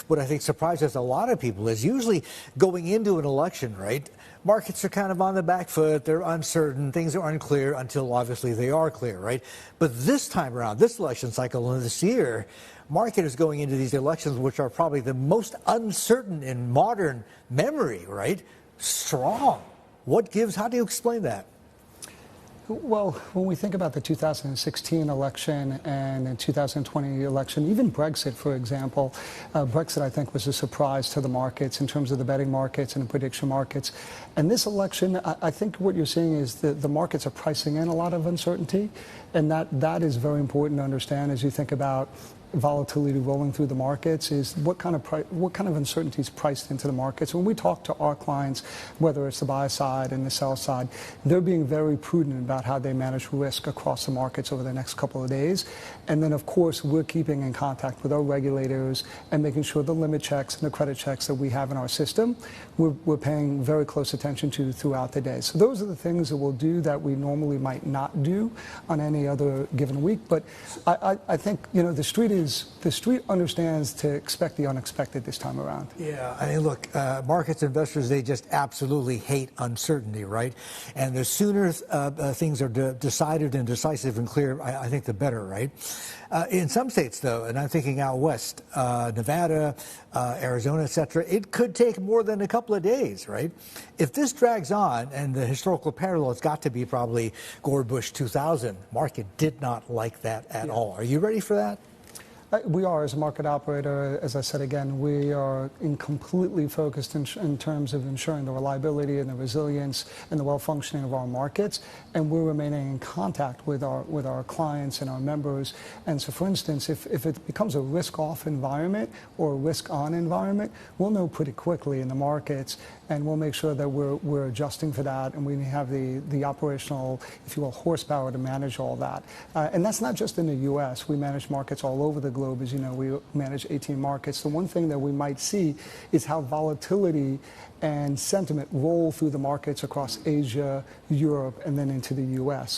what I think surprises a lot of people is usually going into an election, right? Markets are kind of on the back foot. They're uncertain. Things are unclear until obviously they are clear, right? But this time around, this election cycle and this year, market is going into these elections, which are probably the most uncertain in modern memory, right? Strong. How do you explain that? Well, when we think about the 2016 election and the 2020 election, even Brexit, for example, Brexit, I think, was a surprise to the markets in terms of the betting markets and the prediction markets. And this election, I think what you're seeing is that the markets are pricing in a lot of uncertainty, and that is very important to understand as you think about volatility rolling through the markets, is what kind of uncertainty is priced into the markets. When we talk to our clients, whether it's the buy side and the sell side, they're being very prudent about how they manage risk across the markets over the next couple of days. And then, of course, we're keeping in contact with our regulators and making sure the limit checks and the credit checks that we have in our system, we're paying very close attention to throughout the day. So those are the things that we'll do that we normally might not do on any other given week. But I think, the street understands to expect the unexpected this time around. Yeah, I mean, look, markets investors, they just absolutely hate uncertainty, right? And the sooner things are decided and decisive and clear, I think the better, right? In some states, though, and I'm thinking out west, Nevada, Arizona, et cetera, it could take more than a couple of days, right? If this drags on, and the historical parallel has got to be probably Gore-Bush 2000, market did not like that at all. Are you ready for that? We are, as a market operator. As I said again, we are completely focused in terms of ensuring the reliability and the resilience and the well-functioning of our markets, and we're remaining in contact with our clients and our members. And so, for instance, if it becomes a risk-off environment or a risk-on environment, we'll know pretty quickly in the markets, and we'll make sure that we're adjusting for that, and we have the operational, if you will, horsepower to manage all that. And that's not just in the U.S. We manage markets all over the globe. As you know, we manage 18 markets. The one thing that we might see is how volatility and sentiment roll through the markets across Asia, Europe, and then into the U.S.